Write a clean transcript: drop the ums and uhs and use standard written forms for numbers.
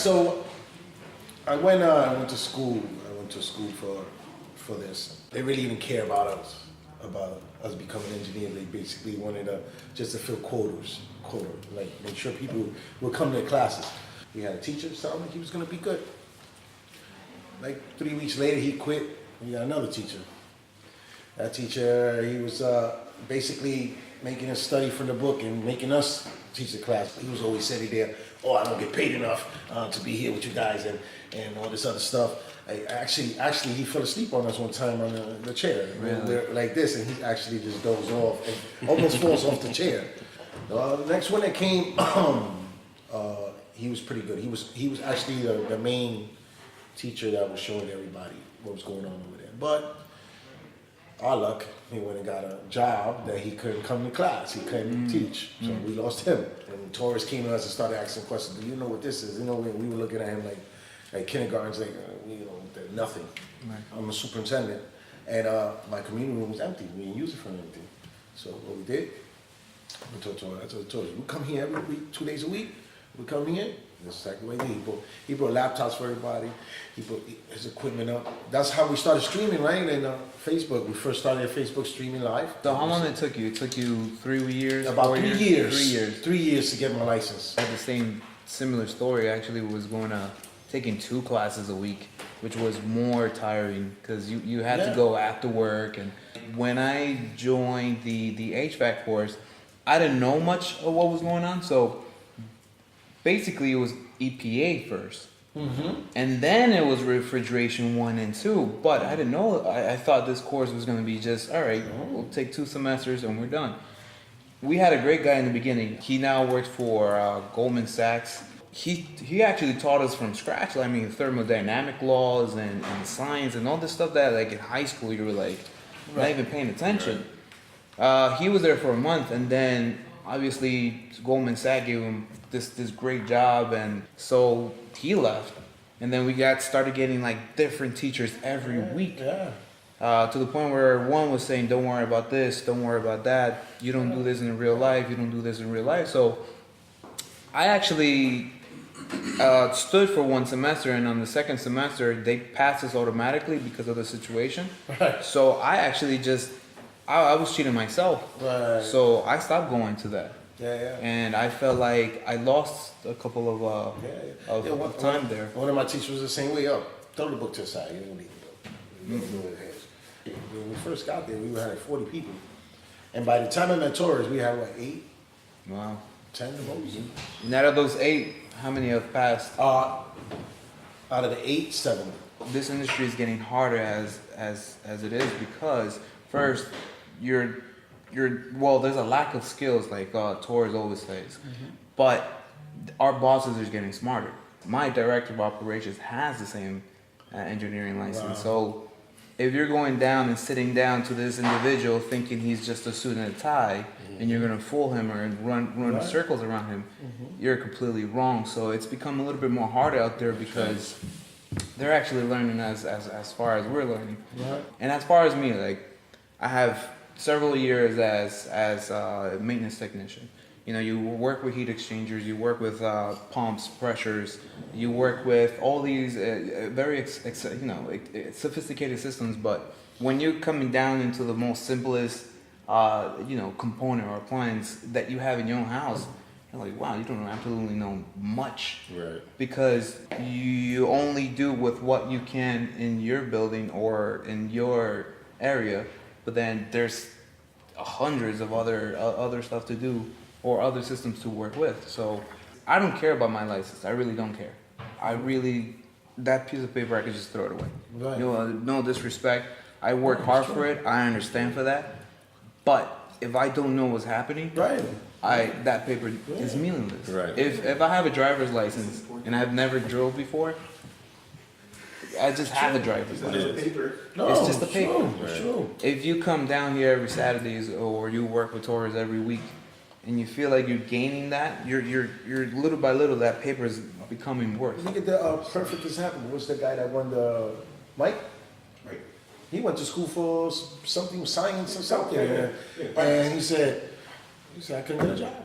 so I went to school. I went to school for this. They really didn't care about us becoming engineers. They basically wanted just to fill quotas, like make sure people would come to their classes. We had a teacher tell me he was going to be good. Like 3 weeks later, he quit. We got another teacher. That teacher, he was basically making us study from the book and making us teach the class. He was always sitting there, oh, I don't get paid enough to be here with you guys and all this other stuff. Actually, he fell asleep on us one time on the chair. Really? We're like this, and he actually just dozed off and almost falls off the chair. The next one that came, he was pretty good. He was actually the main teacher that was showing everybody what was going on over there. But our luck, he went and got a job that he couldn't come to class. He couldn't teach, so we lost him. And Torres came to us and started asking questions. Do you know what this is? You know, we were looking at him like kindergarten's like, nothing. Right. I'm a superintendent, and my community room was empty. We didn't use it for anything. So what we did, I told Torres, we come here every week, 2 days a week. We come here. That's exactly what he did. He brought laptops for everybody. He put his equipment up. That's how we started streaming, right? And Facebook. We first started Facebook streaming live. So how long it took you? It took you 3 years? About 4 3 years. 3 years. 3 years to get my license. I had the same similar story. I actually was taking 2 classes a week, which was more tiring because you had to go after work. And when I joined the HVAC course, I didn't know much of what was going on. So basically it was EPA first. Mm-hmm. And then it was refrigeration 1 and 2. But I didn't know. I thought this course was going to be just, all right, we'll take 2 semesters and we're done. We had a great guy in the beginning. He now works for Goldman Sachs. He actually taught us from scratch. I mean, thermodynamic laws and science and all this stuff that like in high school you were like not even paying attention. Right. He was there for a month, and then obviously Goldman Sachs gave him this great job, and so he left. And then we started getting like different teachers every week. Yeah. To the point where one was saying, don't worry about this, don't worry about that. You don't do this in real life, you don't do this in real life. So I actually stood for 1 semester, and on the second semester, they passed us automatically because of the situation. Right. So I actually I was cheating myself. Right. So I stopped going to that. Yeah. And I felt like I lost a couple of time there. One of my teachers was the same way. Throw the book to the side. You don't need it. When we first got there, we had like 40 people. And by the time I met Torres, we had, 8? Wow. 10 the most. And out of those 8, how many have passed? Out of the 8, 7. This industry is getting harder as it is because first, there's a lack of skills, like Torres always says, but our bosses are getting smarter. My director of operations has the same engineering license. Wow. So if you're going down and sitting down to this individual thinking he's just a suit and a tie, and you're going to fool him or run circles around him, you're completely wrong. So it's become a little bit more harder out there because they're actually learning as far as we're learning. Right. And as far as me, like I have several years as a maintenance technician. You know, you work with heat exchangers, you work with pumps, pressures, you work with all these very sophisticated systems. But when you're coming down into the most simplest component or appliance that you have in your own house, you're like, wow, you don't absolutely know much. Right. Because you only do with what you can in your building or in your area. But then there's hundreds of other stuff to do or other systems to work with. So I don't care about my license. I really don't care. That piece of paper, I could just throw it away. Right. No disrespect. I work hard for it. I understand for that. But if I don't know what's happening, that paper is meaningless. Right. If I have a driver's license and I've never drove before, I just have a driver's license. It's just a paper. True. If you come down here every Saturdays or you work with Torres every week and you feel like you're gaining that, you're little by little that paper is becoming worse. Look at the perfect example. What's the guy that won the Mike? Right. He went to school for something, science or something. Yeah. And he said, I couldn't get a job.